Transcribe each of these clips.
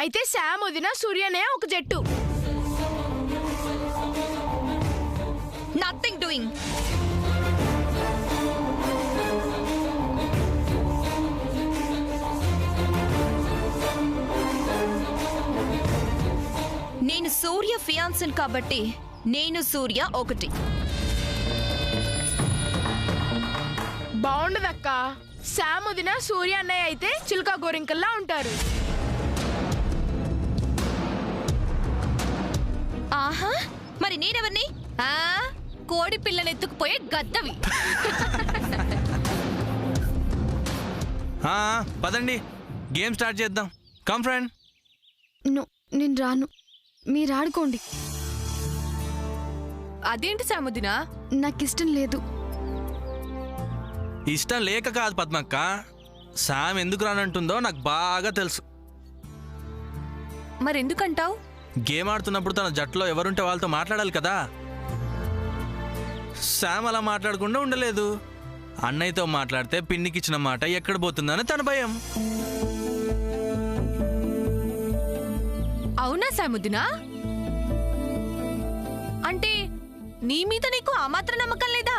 అయితే శామ్ వదిన సూర్యనే ఒక జట్టు. Nothing doing. నేను సూర్య ఫియాన్సన్ కాబట్టి నేను సూర్య ఒకటి. బాగుండదక్క. శామ్ వదిన సూర్య అన్నయ్య అయితే చిలుక గోరింకల్లా ఉంటారు. ఆహా, మరి నేనెవరిని? కోడి పిల్లనెత్తుకుపోయే గద్దవి. పదండి, గేమ్ స్టార్ట్ చేద్దాం. Come friend. నేను రాను, మీరు ఆడుకోండి. అదేంటి సాముదినా? నాకిష్టం లేదు. ఇష్టం లేక కాదు పద్మక్క, శామ్ ఎందుకు రానంటుందో నాకు బాగా తెలుసు. మరెందుకంటావు? గేమ్ ఆడుతున్నప్పుడు తన జట్టులో ఎవరుంటే వాళ్ళతో మాట్లాడాలి కదా. శామ్ అలా మాట్లాడకుండా ఉండలేదు. అన్నయ్యతో మాట్లాడితే పిన్నికిచ్చిన మాట ఎక్కడ పోతుందని తన భయం. అవునా సాముదినా? అంటే నీ మీద నీకు ఆ మాత్రం నమ్మకం లేదా?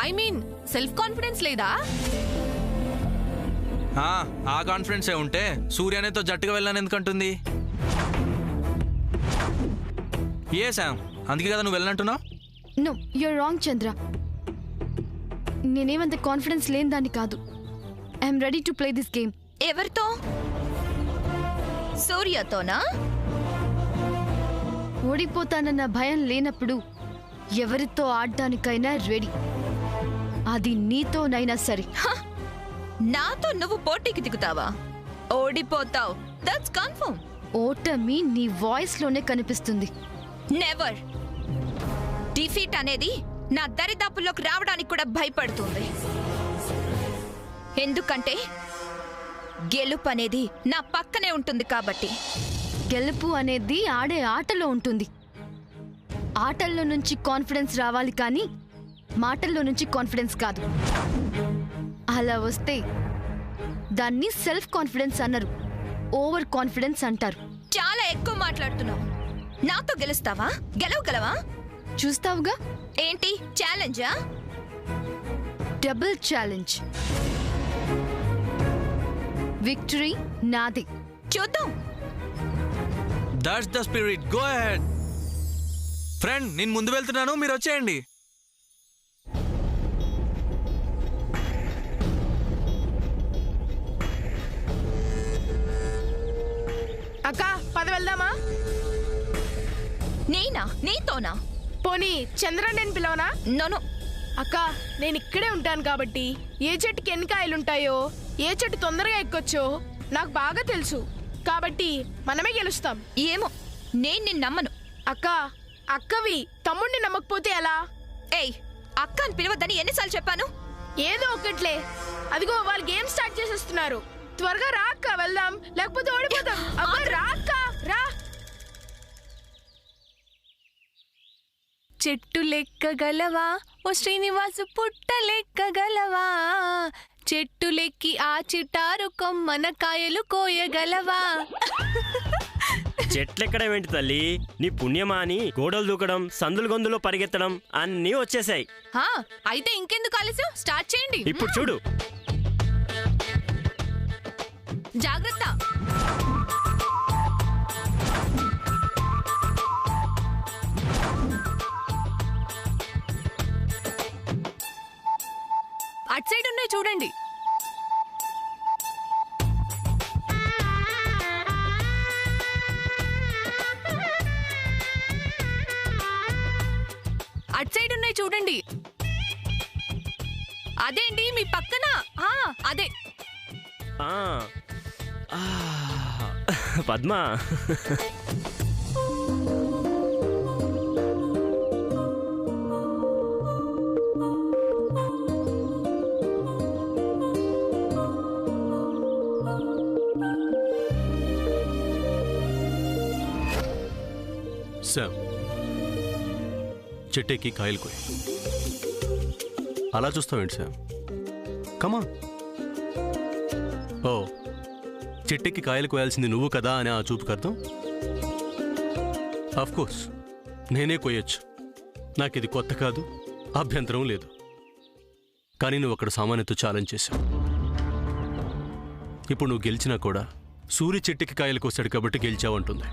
ఐ మీన్ సెల్ఫ్ కాన్ఫిడెన్స్ లేదా? ఆ కాన్ఫిడెన్సే ఉంటే సూర్యనేతో జట్టుగా వెళ్ళాను ఎందుకంటుంది? ఏ శామ్, అందుకే కదా నువ్వు వెళ్ళనంటున్నావు? No, you're wrong Chandra. నేనేమంత కాన్ఫిడెన్స్ లేని దాన్ని కాదు. I'm ready to play this game. ఎవరితో? సూర్యతోనా? ఓడిపోతానన్న భయం లేనప్పుడు ఎవరితో ఆడడానికైనా రెడీ. అది నీతోనైనా సరే. నాతో నువ్వు పోటీకి దిగుతావా? ఓడిపోతావు, దట్స్ కన్ఫర్మ్. ఓటమి నీ వాయిస్ లోనే కనిపిస్తుంది. నెవర్. డిఫీట్ అనేది నా దరిదాపుల్లోకి రావడానికి కూడా భయపడుతుంది. ఎందుకంటే గెలుపు అనేది నా పక్కనే ఉంటుంది కాబట్టి. గెలుపు అనేది ఆడే ఆటలో ఉంటుంది. ఆటల్లో నుంచి కాన్ఫిడెన్స్ రావాలి కానీ మాటల్లో నుంచి కాన్ఫిడెన్స్ కాదు. అలా వస్తే దాన్ని సెల్ఫ్ కాన్ఫిడెన్స్ అన్నారు, ఓవర్ కాన్ఫిడెన్స్ అంటారు. చాలా ఎక్కువ మాట్లాడుతున్నావు. నాతో గెలుస్తావా? గెలవగలవా? చూస్తావుగా. ఏంటి ఛాలెంజా? Double challenge. విక్టరీ నాది. చూద్దాం. That's the spirit. Go ahead. Friend, నేను ముందు వెళ్తున్నాను, మీరు వచ్చేయండి. అక్క పద వెళ్దామా? నేనా? నీతోనా? పోనీ చంద్రన్ పిలవనా? నోను. అక్క నేను ఇక్కడే ఉంటాను కాబట్టి ఏ చెట్టుకి ఎన్ని కాయలుంటాయో, ఏ చెట్టు తొందరగా ఎక్కొచ్చో నాకు బాగా తెలుసు. కాబట్టి మనమే గెలుస్తాం. ఏమో, నేను నిన్ను నమ్మను. అక్క, అక్కవి తమ్ముడిని నమ్మకపోతే ఎలా? ఏయ్, అక్క అని పిలవద్దని ఎన్నిసార్లు చెప్పాను? ఏదో ఒకట్లే. అదిగో వాళ్ళు గేమ్ స్టార్ట్ చేసేస్తున్నారు. త్వరగా రా అక్క, వెళ్దాం, లేకపోతే ఓడిపోతాం. అబ్బా రా అక్క, రా. చెట్టు లెక్కగలవా ఓ శ్రీనివాసు, పుట్ట లెక్కగలవా? చెట్టు లెక్కి ఆ చిటారు కొమ్మన కాయలు కోయగలవా? చెట్లెక్కడం ఏంటి తల్లి, నీ పుణ్యమా అని గోడలు దూకడం, సందులు గొందులో పరిగెత్తడం అన్నీ వచ్చేసాయి. అయితే ఇంకెందుకు ఆలస్యం, స్టార్ట్ చేయండి. ఇప్పుడు చూడు. జాగ్రత్త. అటు సైడ్ ఉన్నాయి చూడండి. అటు సైడ్ ఉన్నాయి చూడండి. అదేంటి మీ పక్కన? అదే. పద్మా, శామ్, చెట్టెక్కి కాయలు కోయి. అలా చూస్తావేంటి శామ్? కమాన్. ఓ, చెట్టెక్కి కాయలు కోయాల్సింది నువ్వు కదా అని ఆ చూపుకు అర్థం? కోర్స్ నేనే కోయొచ్చు, నాకిది కొత్త కాదు, అభ్యంతరం లేదు. కానీ నువ్వు అక్కడ సామాన్యతో ఛాలెంజ్ చేశావు. ఇప్పుడు నువ్వు గెలిచినా కూడా సూర్య చెట్టుకి కాయలు కోసాడు కాబట్టి గెలిచావంటుంది.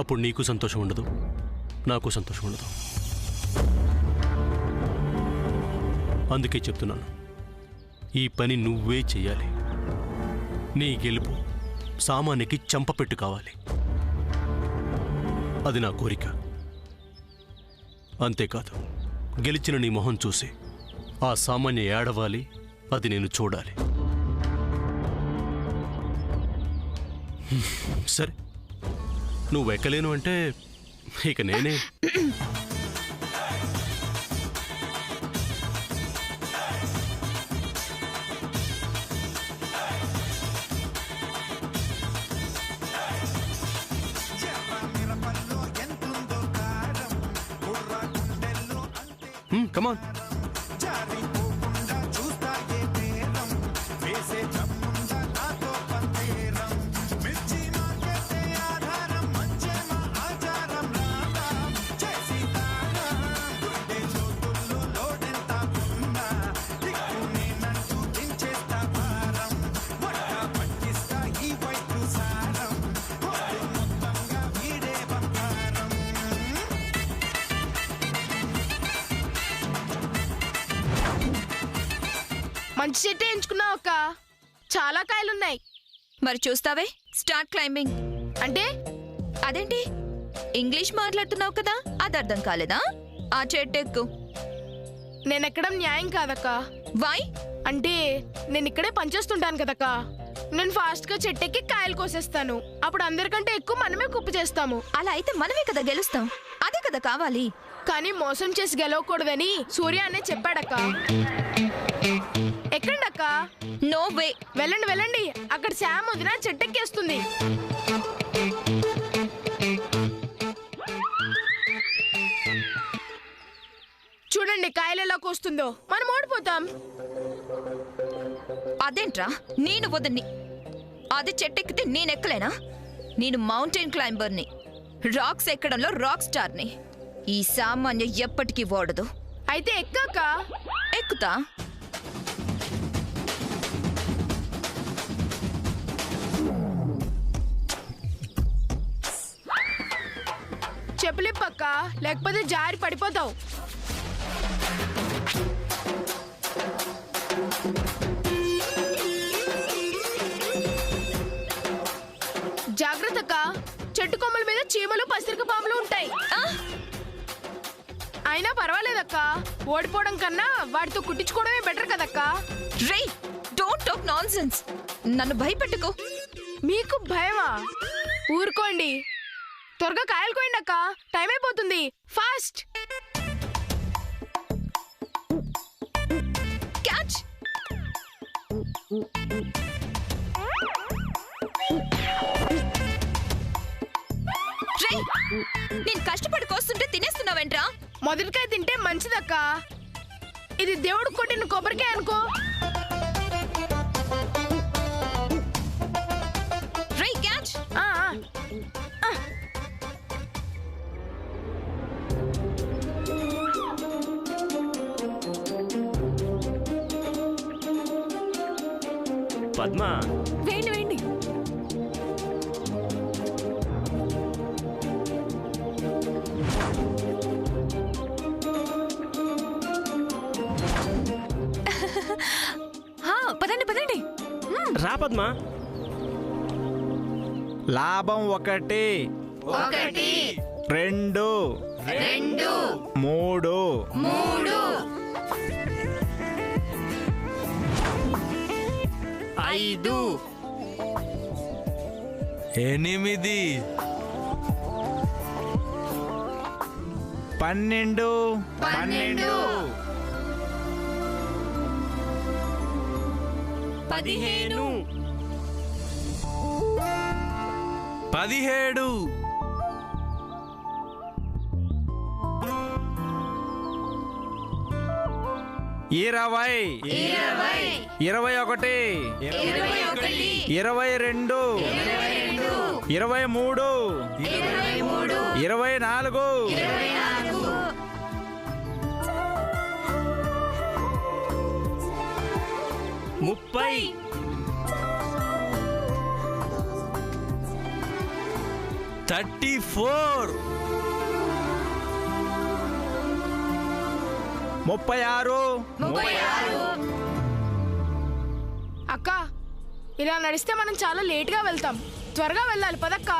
అప్పుడు నీకు సంతోషం ఉండదు, నాకు సంతోషం ఉండదు. అందుకే చెప్తున్నాను, ఈ పని నువ్వే చెయ్యాలి. నీ గెలుపు సామాన్యకి చంపపెట్టు కావాలి. అది నా కోరిక. అంతేకాదు, గెలిచిన నీ మొహం చూసి ఆ సామాన్య ఏడవాలి, అది నేను చూడాలి. సరే, నువ్వు ఎక్కలేను అంటే ఇక నేనే. కమాన్. మంచి చెట్టే ఎంచుకున్నావు అక్క, చాలా కాయలున్నాయి. మరి చూస్తావే, స్టార్ట్ క్లైంబింగ్. అంటే అదేంటి ఇంగ్లీష్ మాట్లాడుతున్నావు కదా, అది అర్థం కాలేదా? ఆ చెట్టు ఎక్కు. నేనెక్కడం న్యాయం కాదక్క. వై? అంటే నేను ఇక్కడే పనిచేస్తుంటాను కదక్క. నేను ఫాస్ట్ గా చెట్టెక్కి కాయలు కోసేస్తాను. అప్పుడు అందరికంటే ఎక్కువ మనమే కుప్పు చేస్తాము. అలా అయితే మనమే కదా గెలుస్తాం. అదే కదా కావాలి. కానీ మోసం చేసి గెలవకూడదని సూర్య అనే చెప్పాడక్క. ఎక్కండక్క. No way. వెళ్ళండి వెళ్ళండి, అక్కడ శామ్ వదిన చెట్టెక్కేస్తుంది. చూడండి కాయలు ఎలా కోస్తుందో. మనం ఓడిపోతాం. అదేంట్రా, నేను వదన్ని. అది చెట్టెక్కితే నేనెక్కలేనా? నేను మౌంటైన్ క్లైంబర్ని, రాక్స్ ఎక్కడంలో రాక్ స్టార్ని. ఈ సామాన్య ఎప్పటికీ ఓడదు. అయితే ఎక్కాక ఎక్కుతా. చెప్పులిప్పక్క, లేకపోతే జారి పడిపోతావు. జాగ్రత్తక్క, చెట్టు కొమ్మల మీద చీమలు పసిరిక పాములు ఉంటాయి. అయినా పర్వాలేదక్క, ఓడిపోవడం కన్నా వాటితో కుట్టించుకోవడమే బెటర్ కదక్క. రే, డోంట్ టాక్ నాన్సెన్స్. నన్ను భయపెట్టుకో. మీకు భయమా? ఊరుకోండి. త్వరగా కాయలు కోయండి అక్క, టైం అయిపోతుంది. ఫాస్ట్. క్యాచ్. రే, నేను కష్టపడి కోస్తుంటే తినేస్తున్నావేంట్రా? మొదటికాయ తింటే మంచిదక్క. ఇది దేవుడు కొట్టిన కొబ్బరికాయ అనుకో. రే, క్యాచ్. పద్మ, వేయండి వేయండి. పదండి పదండి. రా పద్మ. లాభం 1 2 3 5 8 12 15 17 18 20 21 22 23 24 30 34 36 అక్క ఇలా నడిస్తే మనం చాలా లేట్గా వెళ్తాం. త్వరగా వెళ్ళాలి పదక్క.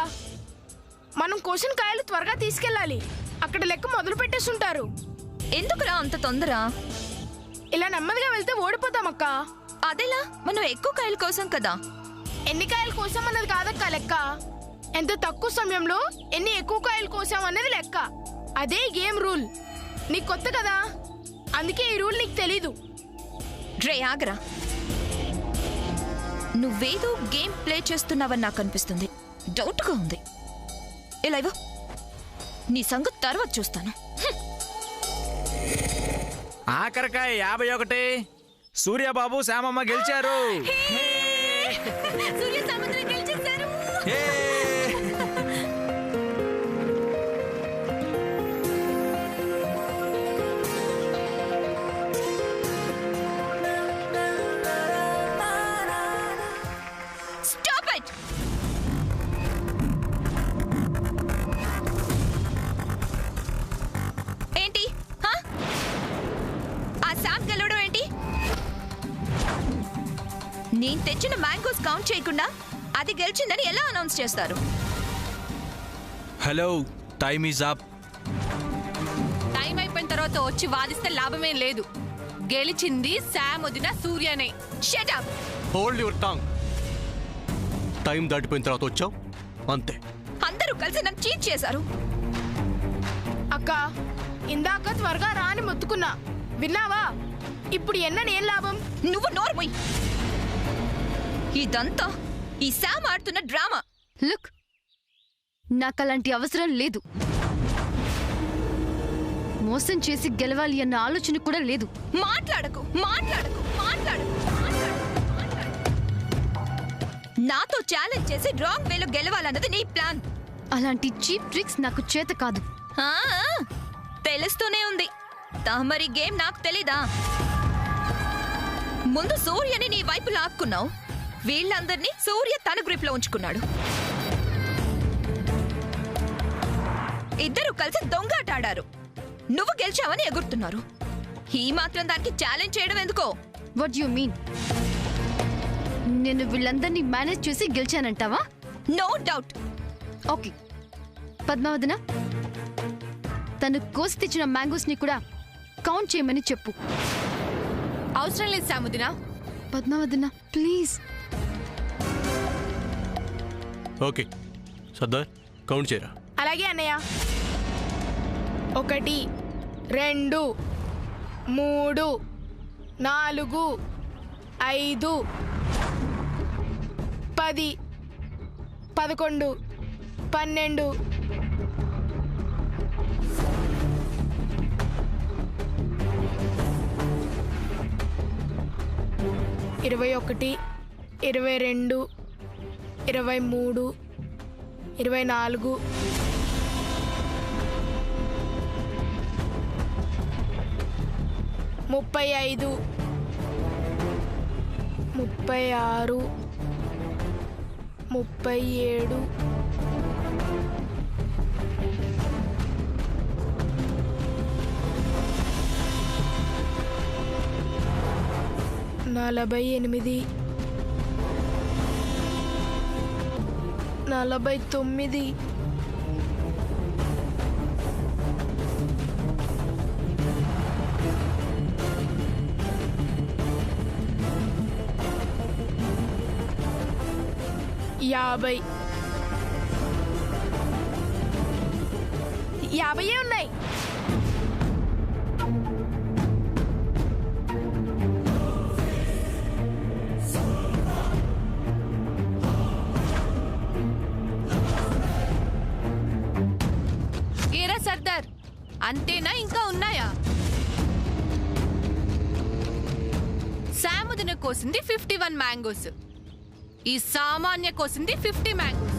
మనం కోసిన కాయలు త్వరగా తీసుకెళ్ళాలి. అక్కడ లెక్క మొదలు పెట్టేస్తుంటారు. ఎందుకురా అంత తొందర? ఇలా నెమ్మదిగా వెళ్తే ఓడిపోతాం అక్క. అదెలా? మనం ఎక్కువ కాయల కోసం కదా. ఎన్ని కాయలు కోసాం అన్నది కాదక్క లెక్క. ఎంత తక్కువ సమయంలో ఎన్ని ఎక్కువ కాయలు కోసాం అన్నది లెక్క. అదే గేమ్ రూల్. నీకు కొత్త కదా, అందుకే ఈ రూల్ నీకు తెలీదు. రే ఆగరా, నువ్వేదో గేమ్ ప్లే చేస్తున్నావని నాకు అనిపిస్తుంది. డౌట్గా ఉంది. ఇలా ఇవ్వు, నీ సంగతి తర్వాత చూస్తాను. ఆఖరికాయ 51 సూర్యబాబు శ్యామమ్మ గెలిచారు. హే! Stop it. ఏంటి హా? ఆ శామ్ గెలవడం ఏంటి? నేను తెచ్చిన మ్యాంగోస్ కౌంట్ చేయకుండా అది గెలిచిందని ఎలా అనౌన్స్ చేస్తారు? Hello, time is up. Time అయిపోయిన తర్వాత వచ్చి వాదిస్తే లాభమేం లేదు. గెలిచింది శామ్ వదిన సూర్యనే. Shut up. Hold your tongue. Time దాటిపోయిన తర్వాత వచ్చావు అంతే. అందరూ కలిసి నన్ను చీట్ చేశారు. అక్క ఇందాక త్వరగా రాని మొత్తుకున్నా, విన్నావా? ఇప్పుడు ఎన్నని ఏం లాభం? నువ్వు నోర్మోయ్. ఇదంతా ఈ శామ్ ఆడుతున్న డ్రామా. లుక్, నాకు అలాంటి అవసరం లేదు. మోసం చేసి గెలవాలి అన్న ఆలోచన కూడా లేదు. మాట్లాడకు మాట్లాడకు మాట్లాడకు మాట్లాడకు. నాతో ఛాలెంజ్ చేసి రాంగ్ వేలో గెలవాలన్నది నీ ప్లాన్. అలాంటి చీప్ ట్రిక్స్ నాకు చేత కాదు. ఆ, తెలుస్తూనే ఉంది. తమరి గేమ్ నాకు తెలీదా? ముందు సూర్యని నీ వైపు లాక్కున్నావు. వీళ్ళందరినీ సూర్య తన గ్రిప్ లో ఉంచుకున్నాడు. ఇద్దరు కలిసి దొంగాట ఆడారు. నువ్వు గెలిచావని ఎగురుతున్నారు. ఈ మాత్రం దానికి ఛాలెంజ్ చేయడం ఎందుకో? What you mean? నేను వీళ్ళందరినీ మేనేజ్ చేసి గెలిచానంటావా? No doubt. ఓకే పద్మావదన, తను కోసి తెచ్చిన మ్యాంగోస్ ని కూడా కౌంట్ చేయమని చెప్పు. అవసరం లేదు శామ్ వదిన. పద్మావదన ప్లీజ్. ఓకే సర్దార్, కౌంట్ చేయరా. అలాగే అన్నయ్య. 1 2 3 4 5 10 11 12 21 22 23 24 35 36 37 48 49 50 ఉన్నాయి. ఏరా సర్దార్, అంతేనా ఇంకా ఉన్నాయా? వదిన కోసింది 51 మ్యాంగోస్, ఈ సామాన్య కోసింది 50 మ్యాంగోస్.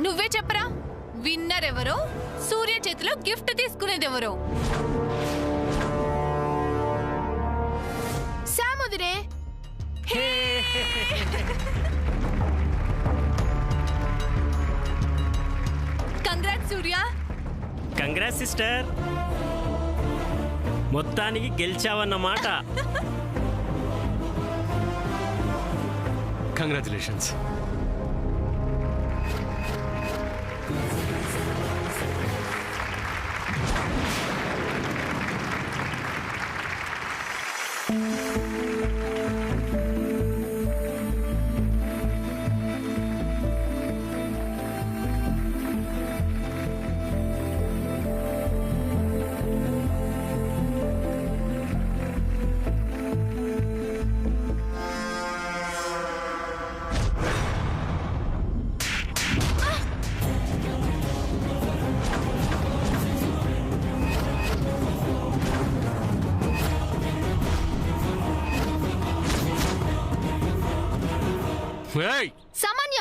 నువ్వే చెప్పరా, విన్నర్ ఎవరో, సూర్య చేతిలో గిఫ్ట్ తీసుకునేది ఎవరో? శామ్ వదినే. కంగ్రాట్స్ సూర్య. కంగ్రాట్స్ సిస్టర్, మొత్తానికి గెలిచావన్నమాట. కంగ్రాచులేషన్స్. ఏయ్, సామాన్య,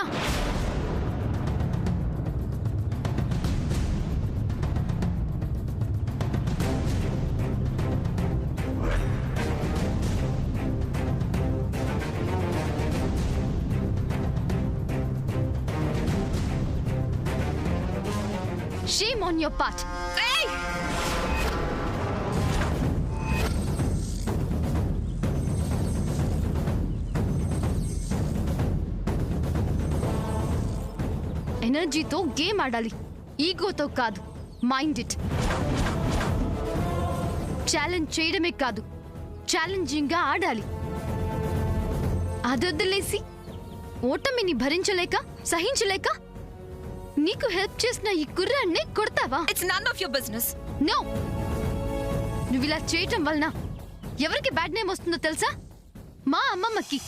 shame on your part. ఏయ్! ఎనర్జీతో గేమ్ ఆడాలి, ఈగోతో కాదు. Mind it. ఛాలెంజ్ చేయడమే కాదు, ఛాలెంజింగ్ గా ఆడాలి. అదొద్దులేసి ఓటమిని భరించలేక, సహించలేక నీకు హెల్ప్ చేసిన ఈ కుర్రాన్నే కొడతావా? It's none of your business. No, నువ్వు ఇలా చేయటం వలన ఎవరికి బ్యాడ్ నేమ్ వస్తుందో తెలుసా? మా అమ్మమ్మకి.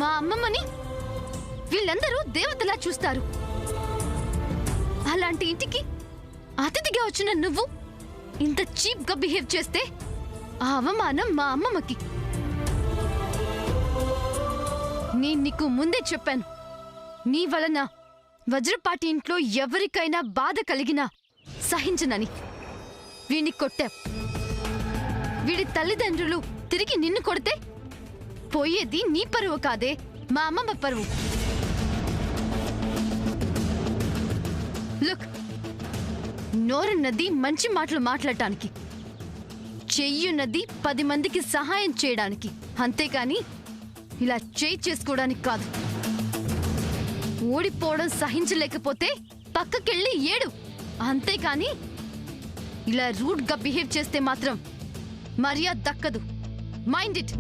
మా అమ్మమ్మని వీళ్ళందరూ దేవతలా చూస్తారు. అలాంటి ఇంటికి అతిథిగా వచ్చిన నువ్వు ఇంత చీప్ గా బిహేవ్ చేస్తే ఆ అవమానం మా అమ్మమ్మకి. నేను నీకు ముందే చెప్పాను, నీ వలన వజ్రపాటి ఇంట్లో ఎవరికైనా బాధ కలిగినా సహించనని. వీడిని కొట్టా, వీడి తల్లిదండ్రులు తిరిగి నిన్ను కొడితే పోయేది నీ పరువు కాదే, మా అమ్మమ్మ పరువు. లుక్, నోరున్నది మంచి మాటలు మాట్లాడటానికి, చెయ్యున్నది 10 మందికి సహాయం చేయడానికి, అంతేకాని ఇలా చేయి చేసుకోవడానికి కాదు. ఓడిపోవడం సహించలేకపోతే పక్కకెళ్ళి ఏడు, అంతేకాని ఇలా రూడ్ గా బిహేవ్ చేస్తే మాత్రం మర్యాద దక్కదు. Mind it.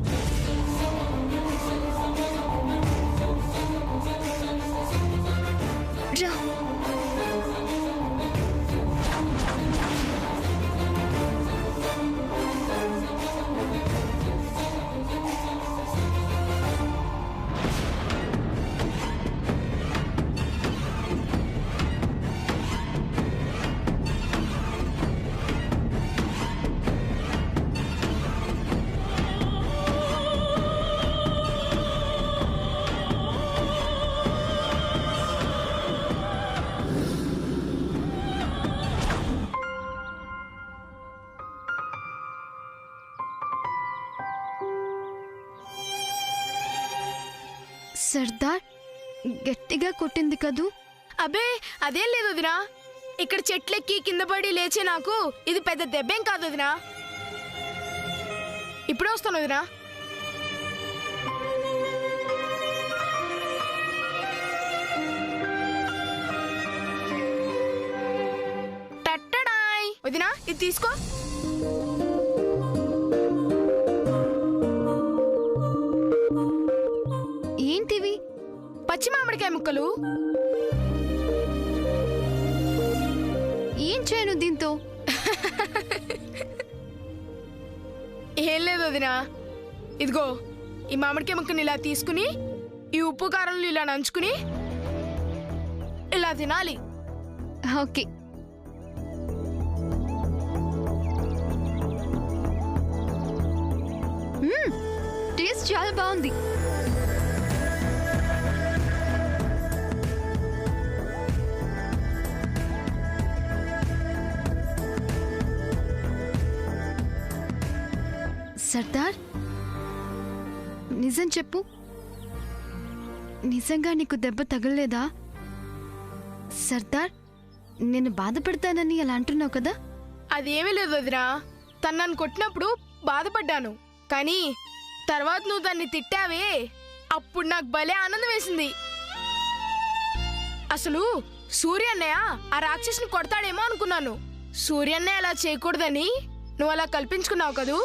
సర్దార్ గట్టిగా కొట్టింది కదూ? అబ్బే అదేం లేదు వదినా. ఇక్కడ చెట్లెక్కి కింద పడి లేచే నాకు ఇది పెద్ద దెబ్బేం కాదు వదినా. ఇప్పుడే వస్తాను వదినా. టట్టడాయ్. వదినా ఇది తీసుకో. ఏంటివి? పచ్చి మామిడికాయ ముక్కలు. ఏం చేయను దీంతో? ఏం లేదు వదినా, ఇదిగో ఈ మామిడికాయ ముక్కని ఇలా తీసుకుని ఈ ఉప్పు కారంలో ఇలా నంచుకుని ఇలా తినాలి. ఓకే. పర్ఫార్మెన్స్ చాలా బాగుంది. సర్దార్, నిజం చెప్పు, నిజంగా నీకు దెబ్బ తగలలేదా? సర్దార్, నేను బాధపడతానని అలా అంటున్నావు కదా? అదేమీ లేదు వదినా. తను నన్ను కొట్టినప్పుడు బాధపడ్డాను, కానీ తర్వాత నువ్వు దాన్ని తిట్టావే, అప్పుడు నాకు భలే ఆనందం వేసింది. అసలు సూర్యన్నయ్య ఆ రాక్షసుని కొడతాడేమో అనుకున్నాను. సూర్యన్నయ్య అలా చేయకూడదని నువ్వు అలా కల్పించుకున్నావు కదూ.